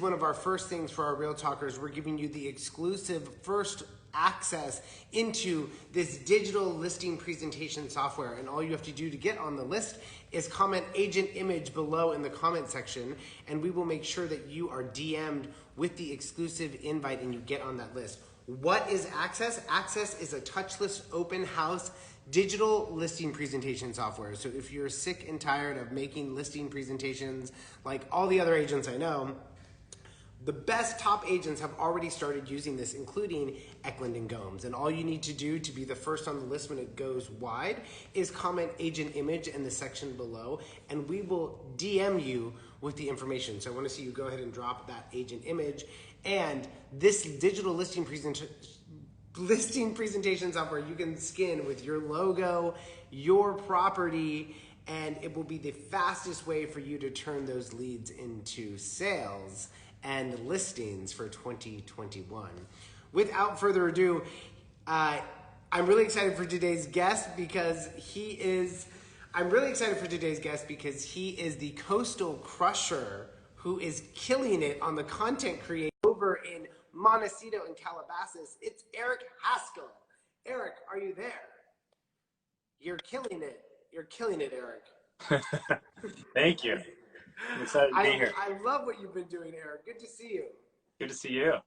one of our first things for our Real Talkers. We're giving you the exclusive first access into this digital listing presentation software. And all you have to do to get on the list is comment agent image below in the comment section, and we will make sure that you are DM'd with the exclusive invite and you get on that list. What is Access? Access is a touchless open house digital listing presentation software. So if you're sick and tired of making listing presentations like all the other agents I know, the best top agents have already started using this, including Eklund and Gomes. And all you need to do to be the first on the list when it goes wide is comment agent image in the section below, and we will DM you with the information. So I want to see you go ahead and drop that agent image. And this digital listing presentation software you can skin with your logo, your property, and it will be the fastest way for you to turn those leads into sales and listings for 2021. Without further ado, I'm really excited for today's guest because he is the coastal crusher who is killing it on the content creation over in Montecito and Calabasas. It's Eric Haskell. Eric, are you there? You're killing it. You're killing it, Eric. Thank you. I'm excited to be here. I love what you've been doing, Eric. Good to see you. Good to see you.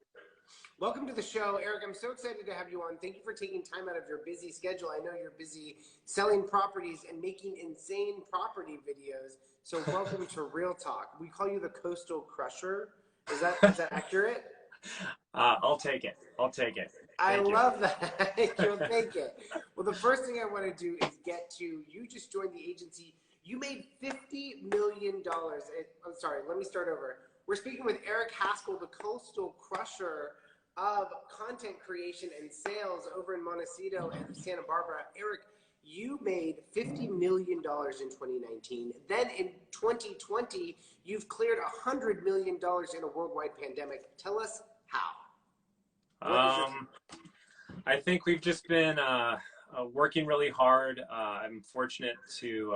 Welcome to the show, Eric. I'm so excited to have you on. Thank you for taking time out of your busy schedule. I know you're busy selling properties and making insane property videos. So welcome to Real Talk. We call you the Coastal Crusher. Is that accurate? I'll take it. I'll take it. I love that. You'll take it. Well, the first thing I want to do is get to, you just joined the agency. You made $50 million. I'm sorry, let me start over. We're speaking with Eric Haskell, the Coastal Crusher of content creation and sales over in Montecito and Santa Barbara. Eric, you made $50 million in 2019. Then in 2020, you've cleared $100 million in a worldwide pandemic. Tell us how. I think we've just been working really hard. I'm fortunate to,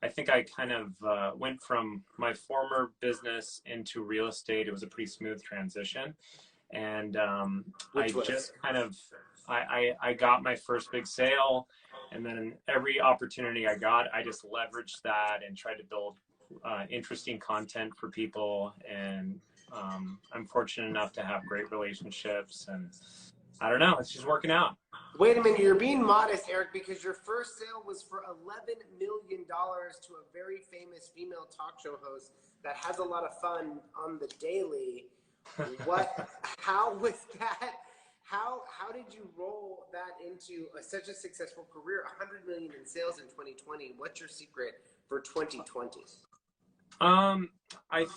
I think I kind of went from my former business into real estate. It was a pretty smooth transition. And I got my first big sale, and then every opportunity I got, I just leveraged that and tried to build interesting content for people. And I'm fortunate enough to have great relationships, and I don't know, it's just working out. Wait a minute, you're being modest, Eric, because your first sale was for $11 million to a very famous female talk show host that has a lot of fun on the daily. How was that? How did you roll that into such a successful career? $100 million in sales in 2020. What's your secret for 2020? I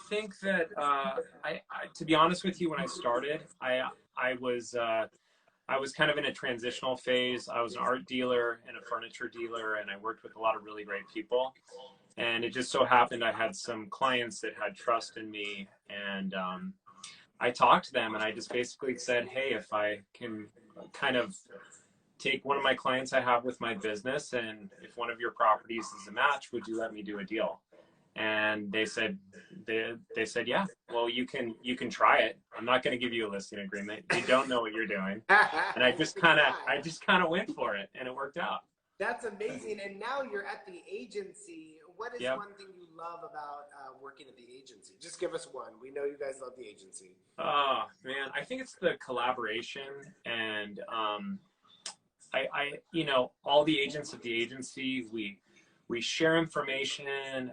think that I to be honest with you, when I started, I was kind of in a transitional phase. I was an art dealer and a furniture dealer, and I worked with a lot of really great people. And it just so happened I had some clients that had trust in me, and I talked to them, and I just basically said, hey, if I can kind of take one of my clients I have with my business, and if one of your properties is a match, would you let me do a deal? And they said, yeah, well, you can try it. I'm not going to give you a listing agreement. You don't know what you're doing. And I just kind of went for it, and it worked out. That's amazing. And now you're at the agency. What is one thing you love about working at the agency? Just give us one. We know you guys love the agency. Oh man, I think it's the collaboration, and you know, all the agents at the agency, we share information,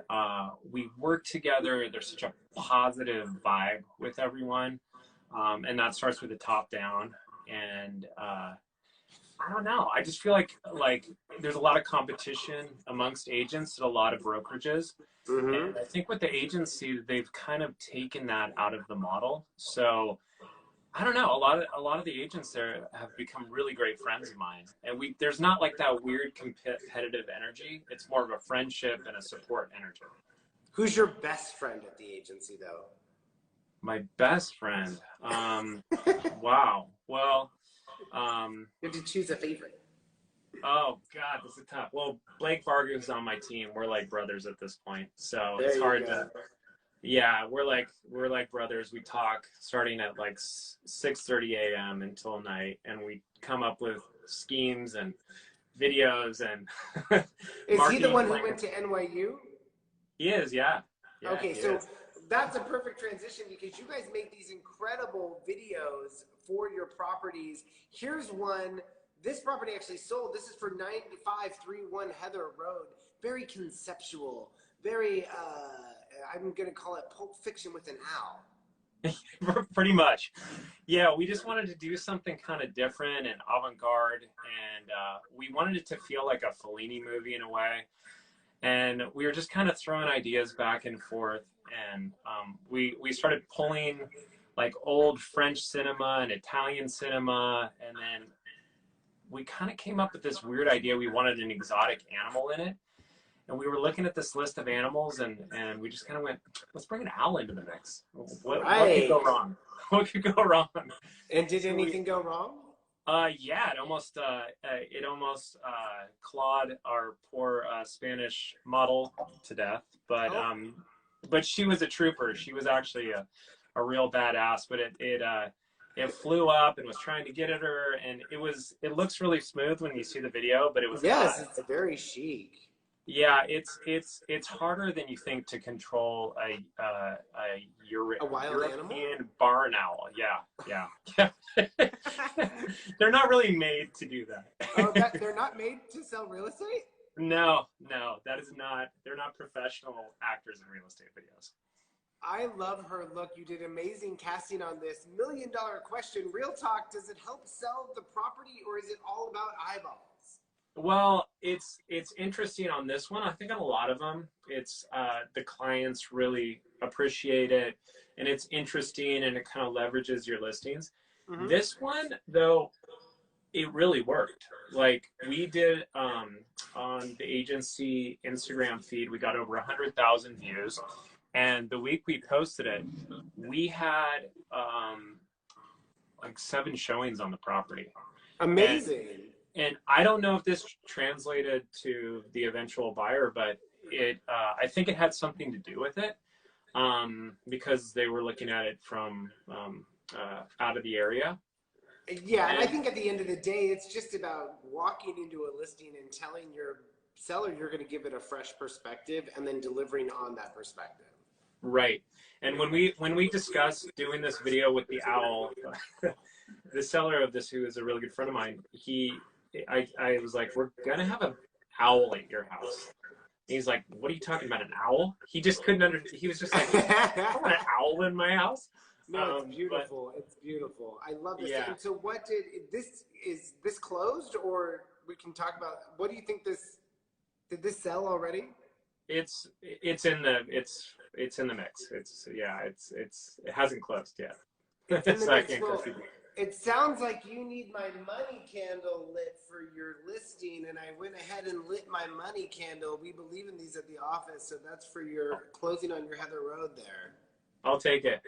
we work together. There's such a positive vibe with everyone, and that starts with the top down. And I don't know, I just feel like there's a lot of competition amongst agents at a lot of brokerages. Mm-hmm. And I think with the agency, they've kind of taken that out of the model. So I don't know, a lot of the agents there have become really great friends of mine, and there's not like that weird competitive energy. It's more of a friendship and a support energy. Who's your best friend at the agency, though? My best friend. Wow. Well, you have to choose a favorite. Oh God, this is tough. Well, Blake Vargas on my team. We're like brothers at this point, so it's hard to. Yeah, we're like brothers. We talk starting at like 6:30 a.m. until night, and we come up with schemes and videos and Is he the marketing one who went plans. to NYU? He is, yeah. Yeah, Okay, he so is. that's a perfect transition because you guys make these incredible videos for your properties. Here's one. This property actually sold. This is for 9531 Heather Road. Very conceptual. Very, I'm going to call it Pulp Fiction with an owl. Pretty much. Yeah, we just wanted to do something kind of different and avant-garde, and we wanted it to feel like a Fellini movie in a way. And we were just kind of throwing ideas back and forth, and we started pulling like old French cinema and Italian cinema, and then we kind of came up with this weird idea. We wanted an exotic animal in it, and we were looking at this list of animals, and we just kind of went, let's bring an owl into the mix. What could go wrong? What could go wrong? And did anything go wrong? Yeah, it almost clawed our poor Spanish model to death. But she was a trooper. She was actually a real badass. But it flew up and was trying to get at her, and it looks really smooth when you see the video, but it was yes, not. it's very chic. Yeah, it's harder than you think to control a wild European animal? barn owl. Yeah. They're not really made to do that. Oh, they're not made to sell real estate? No, that is not. They're not professional actors in real estate videos. I love her look. You did amazing casting on this. $1 million question. Real talk, does it help sell the property or is it all about eyeballs? Well, it's interesting on this one. I think on a lot of them, it's the clients really appreciate it, and it's interesting, and it kind of leverages your listings. Mm-hmm. This one, though, it really worked. Like we did on the agency Instagram feed, we got over 100,000 views, and the week we posted it, we had like 7 showings on the property. Amazing. And I don't know if this translated to the eventual buyer, but I think it had something to do with it because they were looking at it from out of the area. Yeah, and I think at the end of the day, it's just about walking into a listing and telling your seller you're going to give it a fresh perspective and then delivering on that perspective. Right. And when we discussed doing this video with the owl, the seller of this, who is a really good friend of mine, I was like, we're going to have an owl at your house. And he's like, what are you talking about, an owl? He just couldn't understand. He was just like, I don't want an owl in my house. No, it's beautiful. It's beautiful. I love this. Yeah. And so is this closed, or we can talk about, what do you think did this sell already? It's in the mix. It hasn't closed yet. It's in the mix. Well, it sounds like you need my money candle lit for your listing, and I went ahead and lit my money candle. We believe in these at the office, so that's for your closing on your Heather Road there. I'll take it.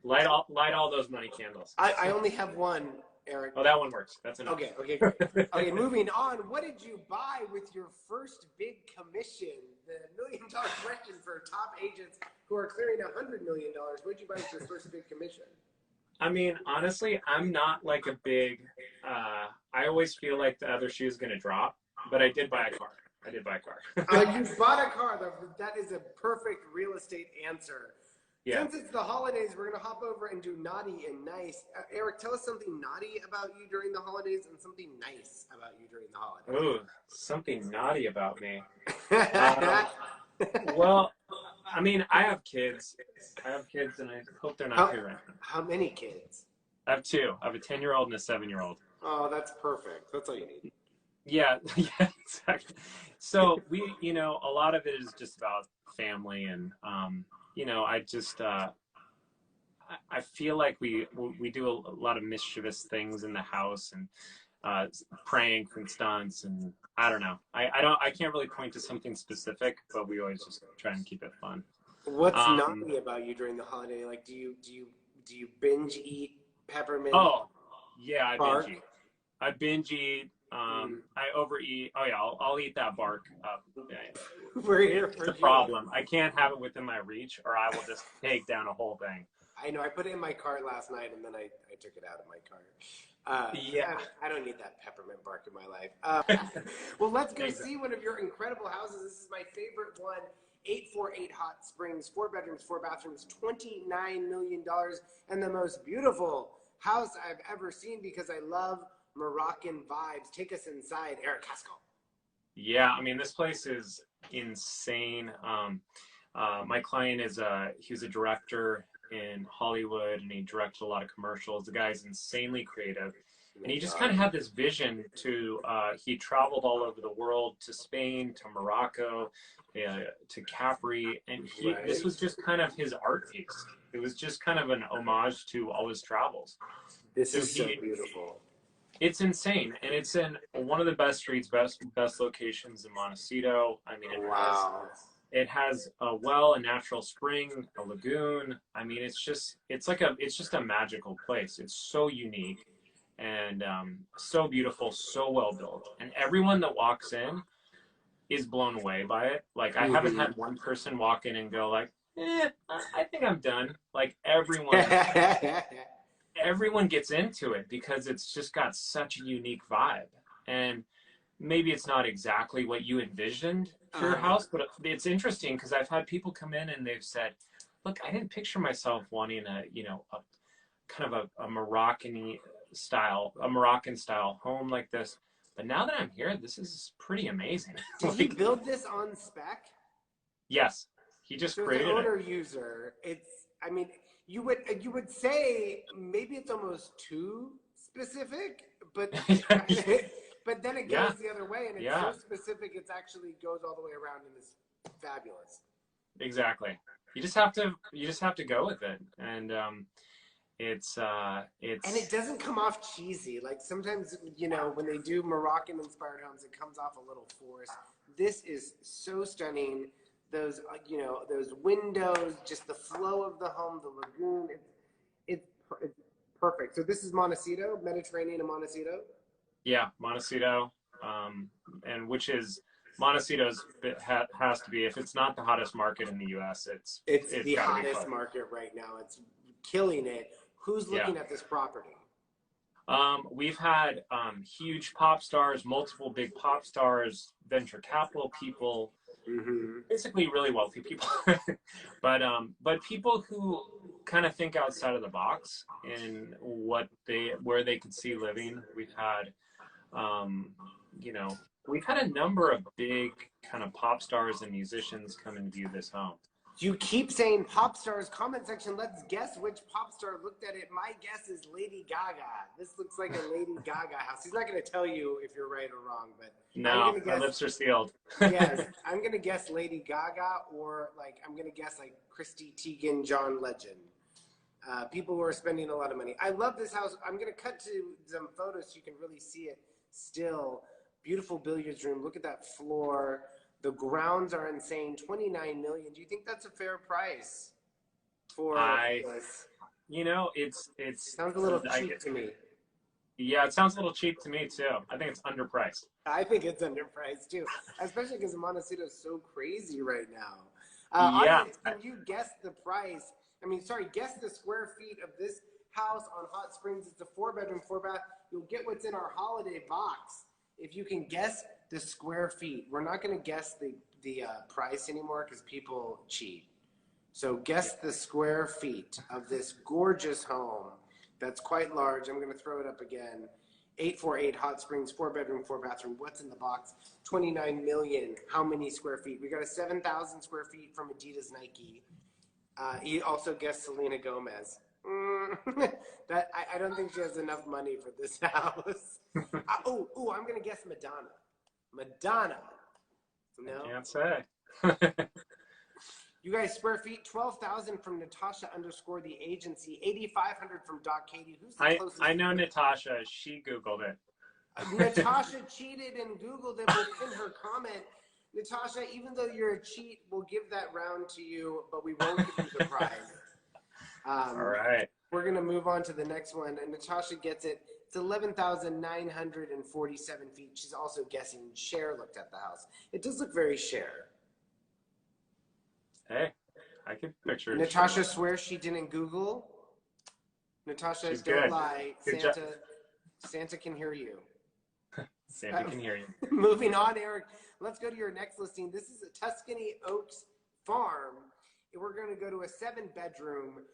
Light all those money candles. I only have one, Eric. Oh, that one works. That's enough. Okay, great. Okay, moving on. What did you buy with your first big commission? The $1 million question for top agents who are clearing $100 million. What did you buy with your first big commission? I mean, honestly, I'm not like a big, I always feel like the other shoe is going to drop, but I did buy a car. You bought a car. That is a perfect real estate answer. Yeah. Since it's the holidays, we're going to hop over and do naughty and nice. Eric, tell us something naughty about you during the holidays and something nice about you during the holidays. Ooh, something naughty about me. Well, I mean, I have kids, and I hope they're not too random. How many kids? I have 2. I have a 10-year-old and a 7-year-old. Oh, that's perfect. That's all you need. Yeah, exactly. So a lot of it is just about family, and I just I feel like we do a lot of mischievous things in the house, and pranks and stunts, and I don't know. I can't really point to something specific, but we always just try and keep it fun. What's naughty about you during the holiday? Like, do you binge eat peppermint? Oh, yeah, I binge eat. I overeat. Oh yeah, I'll eat that bark up. We're here for It's a you. problem. I can't have it within my reach, or I will just take down a whole thing. I know. I put it in my cart last night, and then I took it out of my cart. Yeah. I don't need that peppermint bark in my life. Well, let's go see one of your incredible houses. This is my favorite one. 848 Hot Springs, 4 bedrooms, 4 bathrooms, $29 million, and the most beautiful house I've ever seen because I love Moroccan vibes. Take us inside, Eric Haskell. Yeah, I mean, this place is insane. My client is he's a director in Hollywood, and he directed a lot of commercials. The guy's insanely creative, and he just kind of had this vision to. He traveled all over the world, to Spain, to Morocco, to Capri, and this was just kind of his art piece. It was just kind of an homage to all his travels. This is so beautiful. It's insane, and it's in one of the best streets, best locations in Montecito. I mean, it has a well, a natural spring, a lagoon. I mean, it's just a magical place. It's so unique and so beautiful, so well built, and everyone that walks in is blown away by it. Like, I haven't had one person walk in and go like, I think I'm done. Like, everyone gets into it because it's just got such a unique vibe. And maybe it's not exactly what you envisioned for your house, but it's interesting because I've had people come in and they've said, look, I didn't picture myself wanting a kind of a Moroccan style home like this. But now that I'm here, this is pretty amazing. Did he build this on spec? Yes. He just created it. Owner user, I mean, you would say maybe it's almost too specific, but but then it goes the other way, and it's so specific it actually goes all the way around and is fabulous. Exactly. You just have to go with it, and it's and it doesn't come off cheesy. Like sometimes when they do Moroccan inspired homes, it comes off a little forced. This is so stunning. Those those windows, just the flow of the home, the lagoon, it's perfect. So this is Montecito, Mediterranean and Montecito. Yeah, Montecito, and which is Montecito's has to be, if it's not the hottest market in the U.S., it's the hottest market right now. It's killing it. Who's looking at this property? We've had huge pop stars, multiple big pop stars, venture capital people. Basically really wealthy people, but people who kind of think outside of the box in where they could see living. We've had a number of big kind of pop stars and musicians come and view this home. You keep saying pop stars. Comment section, let's guess which pop star looked at it. My guess is Lady Gaga. This looks like a Lady Gaga house. He's not going to tell you if you're right or wrong, but no, my lips are sealed. Yes, I'm going to guess Lady Gaga, or I'm going to guess Christy Teigen, John Legend. People who are spending a lot of money. I love this house. I'm going to cut to some photos so you can really see it still. Beautiful billiards room. Look at that floor. The grounds are insane. $29 million. Do you think that's a fair price for this? It sounds a little cheap to me. Yeah, it sounds a little cheap to me too. I think it's underpriced. I think it's underpriced too, especially because Montecito is so crazy right now. Audience, can you guess the price? Guess the square feet of this house on Hot Springs. It's a 4-bedroom, 4-bath. You'll get what's in our holiday box if you can guess the square feet. We're not going to guess the price anymore because people cheat. So guess the square feet of this gorgeous home that's quite large. I'm going to throw it up again. 848 Hot Springs, 4-bedroom, 4-bathroom. What's in the box? $29 million. How many square feet? We got a 7,000 square feet from Adidas Nike. He also guessed Selena Gomez. I don't think she has enough money for this house. I'm going to guess Madonna. Madonna. No? I can't say. You guys, square feet, 12,000 from Natasha _ the agency, 8,500 from Doc Katie. Who's the closest? I know Natasha. She Googled it. Natasha cheated and Googled it within her comment. Natasha, even though you're a cheat, we'll give that round to you, but we won't give you the prize. All right. We're going to move on to the next one. And Natasha gets it. It's 11,947 feet. She's also guessing Cher looked at the house. It does look very Cher. Hey, I can picture it. Natasha swears she didn't Google. Natasha, She's don't good. lie. Good Santa can hear you. Santa can hear you. Moving on, Eric. Let's go to your next listing. This is a Tuscany Oaks farm. We're going to go to a 7-bedroom,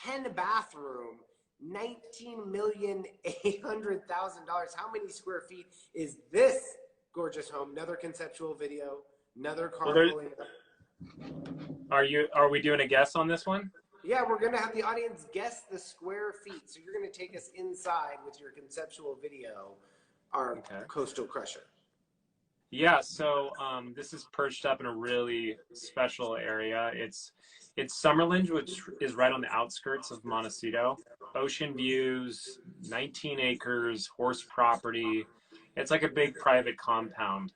10-bathroom, $19,800,000. How many square feet is this gorgeous home? Another conceptual video. Another car pulling up. Are we doing a guess on this one? Yeah, we're going to have the audience guess the square feet. So you're going to take us inside with your conceptual video, our coastal crusher. Yeah, so this is perched up in a really special area. It's Summerlinge, which is right on the outskirts of Montecito. Ocean views, 19 acres, horse property. It's like a big private compound,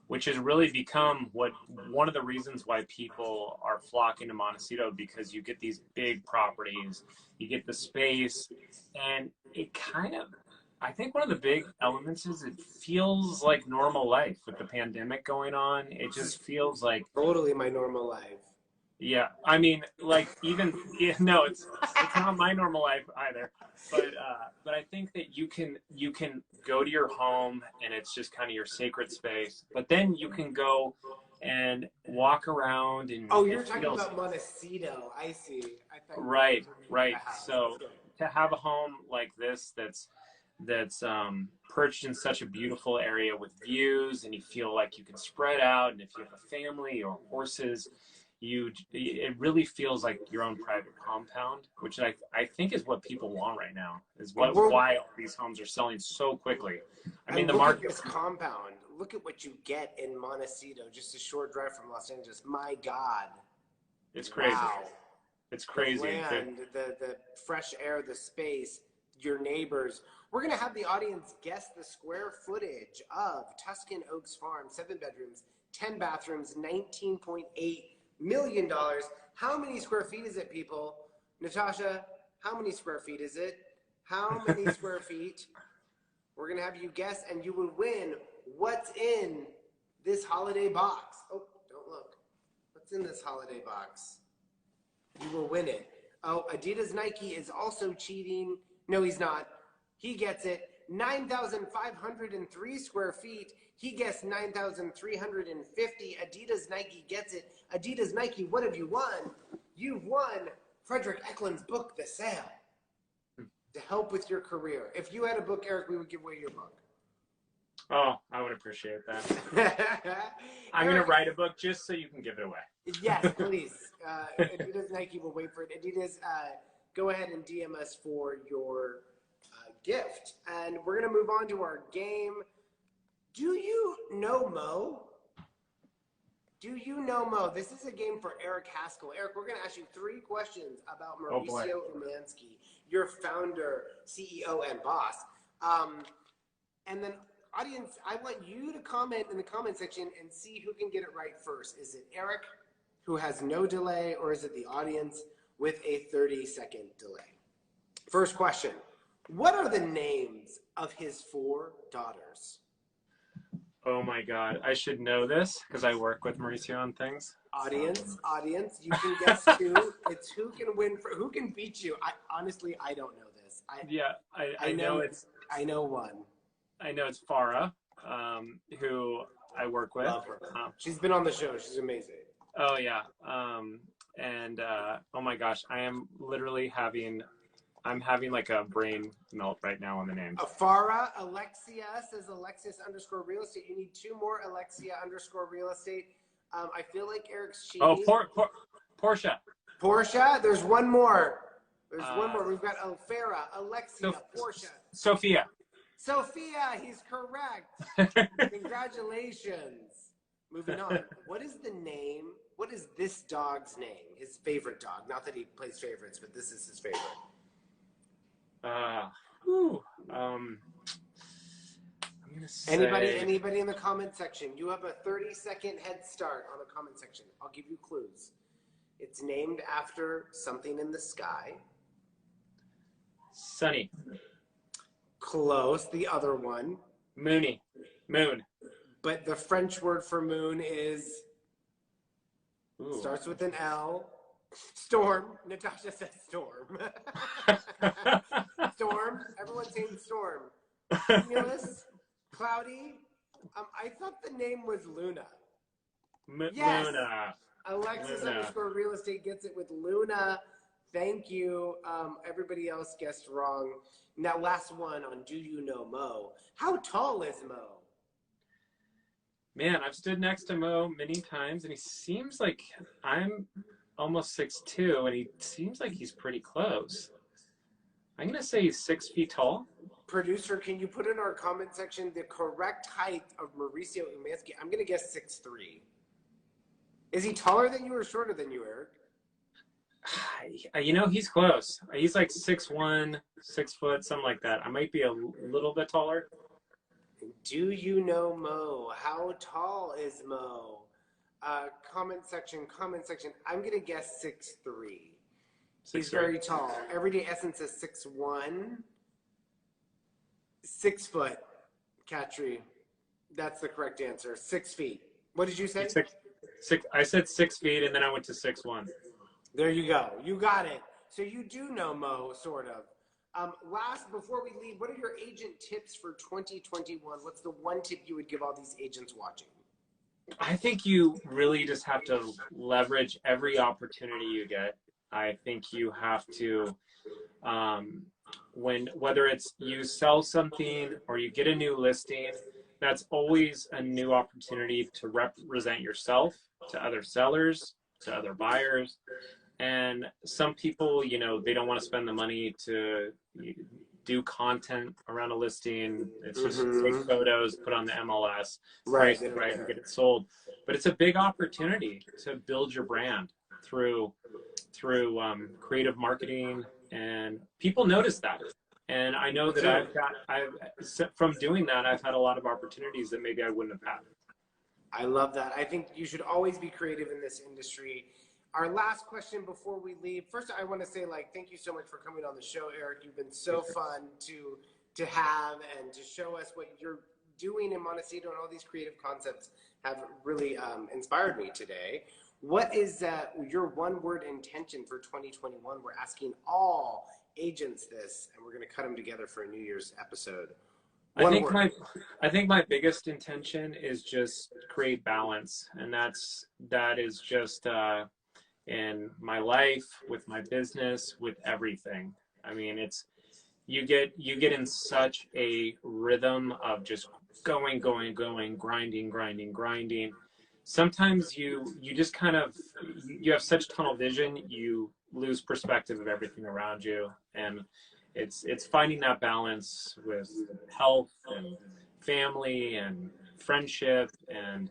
which has really become one of the reasons why people are flocking to Montecito, because you get these big properties, you get the space, and it kind of, I think one of the big elements is it feels like normal life with the pandemic going on. It just feels like totally my normal life. Yeah, I mean, like no, it's not my normal life either. But I think that you can go to your home and it's just kind of your sacred space. But then you can go and walk around and you're talking about Montecito. I see. Right. So to have a home like this that's perched in such a beautiful area with views, and you feel like you can spread out, and if you have a family or horses, it really feels like your own private compound, which I think is what people want right now, is why all these homes are selling so quickly. I mean, the market. Look at this compound. Look at what you get in Montecito, just a short drive from Los Angeles. My God. It's crazy. Wow. It's crazy. The land, the fresh air, the space, your neighbors. We're going to have the audience guess the square footage of Tuscany Oaks Farm, 7 bedrooms, 10 bathrooms, $19.8 million. How many square feet is it, people? Natasha, how many square feet is it? How many square feet? We're going to have you guess, and you will win what's in this holiday box. Oh, don't look. What's in this holiday box? You will win it. Oh, Adidas Nike is also cheating. No, he's not. He gets it. 9,503 square feet. He guessed 9,350. Adidas Nike gets it. Adidas Nike, what have you won? You've won Frederick Eklund's book, The Sale, to help with your career. If you had a book, Eric, we would give away your book. Oh, I would appreciate that. I'm going to write a book just so you can give it away. Yes, please. Adidas Nike will wait for it. Adidas, go ahead and DM us for your gift. And we're going to move on to our game. Do you know Mo? Do you know Mo? This is a game for Eric Haskell. Eric, we're going to ask you 3 questions about Mauricio Umansky, your founder, CEO, and boss. And then, audience, I want you to comment in the comment section and see who can get it right first. Is it Eric, who has no delay, or is it the audience with a 30-second delay? First question. What are the names of his 4 daughters? Oh my God, I should know this because I work with Mauricio on things. Audience, you can guess 2. It's who can win, who can beat you. Honestly, I don't know this. I know it's. I know one. I know it's Farah, who I work with. Love her. She's been on the show. She's amazing. Oh yeah. And oh my gosh, I'm having like a brain melt right now on the names. Farah, Alexia says Alexis_real estate. You need 2 more Alexia_real estate. I feel like Eric's cheating. Oh, Portia. Portia, there's one more. One more. We've got Farah, Alexia, Portia. Sophia, he's correct. Congratulations. Moving on. What is this dog's name? His favorite dog. Not that he plays favorites, but this is his favorite. I'm gonna say... Anybody in the comment section? You have a 30-second head start on the comment section. I'll give you clues. It's named after something in the sky. Sunny. Close. The other one. Moon. But the French word for moon is, Ooh. starts with an L. Storm. Natasha says storm. Storm. Everyone's saying storm. Cumulus. Cloudy. I thought the name was Luna. Yes. Luna. Alexis Luna. _ real estate gets it with Luna. Thank you. Everybody else guessed wrong. Now, last one on Do You Know Mo? How tall is Mo? Man, I've stood next to Mo many times, and he seems like I'm almost 6'2", and he seems like he's pretty close. I'm going to say he's 6 feet tall. Producer, can you put in our comment section the correct height of Mauricio Umansky? I'm going to guess 6'3". Is he taller than you or shorter than you, Eric? You know, he's close. He's like 6'1", 6 foot, something like that. I might be a little bit taller. Do you know Mo? How tall is Mo? Comment section. I'm going to guess 6'3". He's very tall. Everyday Essence is 6'1". 6 foot, Katri. That's the correct answer. 6 feet. What did you say? I said 6 feet, and then I went to 6'1". There you go. You got it. So you do know Mo, sort of. Last, before we leave, what are your agent tips for 2021? What's the one tip you would give all these agents watching? I think you really just have to leverage every opportunity you get. I think you have to, whether it's you sell something or you get a new listing, that's always a new opportunity to represent yourself to other sellers, to other buyers. And some people, you know, they don't want to spend the money to do content around a listing. It's just take photos, put on the MLS, right, and get it sold. But it's a big opportunity to build your brand through creative marketing, and people notice that. And I know that from doing that, I've had a lot of opportunities that maybe I wouldn't have had. I love that. I think you should always be creative in this industry. Our last question before we leave. First, I want to say, thank you so much for coming on the show, Eric. You've been so fun to have and to show us what you're doing in Montecito, and all these creative concepts have really inspired me today. What is your one-word intention for 2021? We're asking all agents this, and we're going to cut them together for a New Year's episode. I think my biggest intention is just create balance, and that is just in my life, with my business, with everything. I mean, you get in such a rhythm of just going, grinding. Sometimes you just kind of, you have such tunnel vision, you lose perspective of everything around you. And it's finding that balance with health and family and friendship. And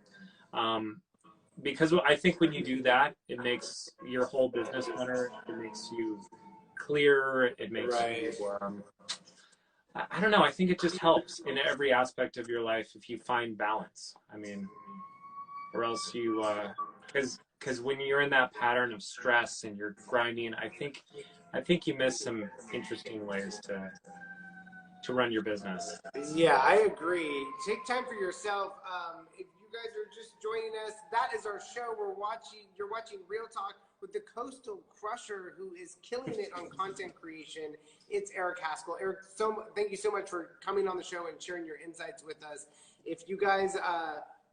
because I think when you do that, it makes your whole business better. It makes you clearer. It makes you, I don't know. I think it just helps in every aspect of your life if you find balance. I mean, or else you, because when you're in that pattern of stress and you're grinding, I think you miss some interesting ways to run your business. Yeah, I agree. Take time for yourself. If you guys are just joining us, that is our show. You're watching Real Talk with the Coastal Crusher, who is killing it on content creation. It's Eric Haskell. Eric, thank you so much for coming on the show and sharing your insights with us. If you guys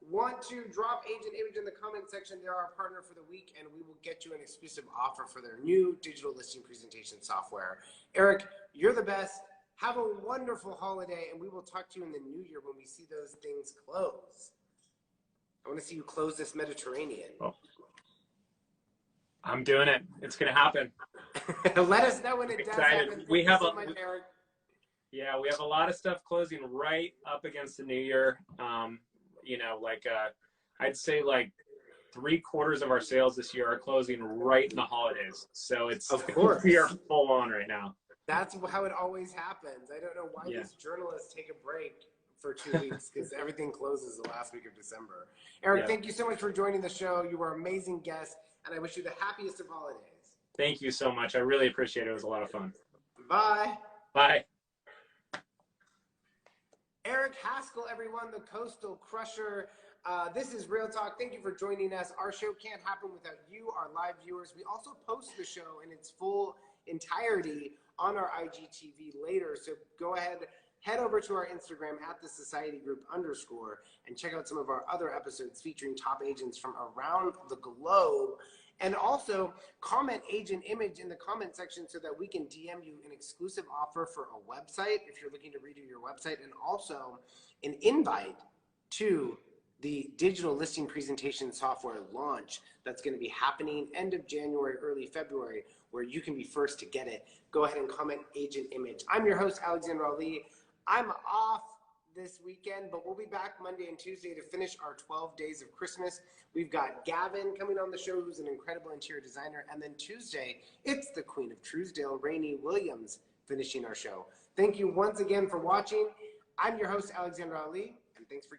want to drop Agent Image in the comment section, they're our partner for the week, and we will get you an exclusive offer for their new digital listing presentation software. Eric, you're the best. Have a wonderful holiday, and we will talk to you in the new year when we see those things close. I want to see you close this Mediterranean. Oh. I'm doing it. It's going to happen. Let us know when it does happen. We have a lot of stuff closing right up against the new year. I'd say 3/4 of our sales this year are closing right in the holidays. So of course we are full on right now. That's how it always happens. I don't know why these journalists take a break for 2 weeks, because everything closes the last week of December. Eric, thank you so much for joining the show. You were an amazing guest, and I wish you the happiest of holidays. Thank you so much. I really appreciate it. It was a lot of fun. Bye. Bye. Eric Haskell, everyone, the Coastal Crusher. This is Real Talk. Thank you for joining us. Our show can't happen without you, our live viewers. We also post the show in its full entirety on our IGTV later. So go ahead, head over to our Instagram at the Society Group _ and check out some of our other episodes featuring top agents from around the globe. And also comment agent image in the comment section so that we can DM you an exclusive offer for a website if you're looking to redo your website, and also an invite to the digital listing presentation software launch that's going to be happening end of January, early February, where you can be first to get it. Go ahead and comment agent image. I'm your host, Alexander Ali. I'm off this weekend, but we'll be back Monday and Tuesday to finish our 12 days of Christmas. We've got Gavin coming on the show, who's an incredible interior designer. And then Tuesday, it's the Queen of Truesdale, Rainey Williams, finishing our show. Thank you once again for watching. I'm your host, Alexander Ali, and thanks for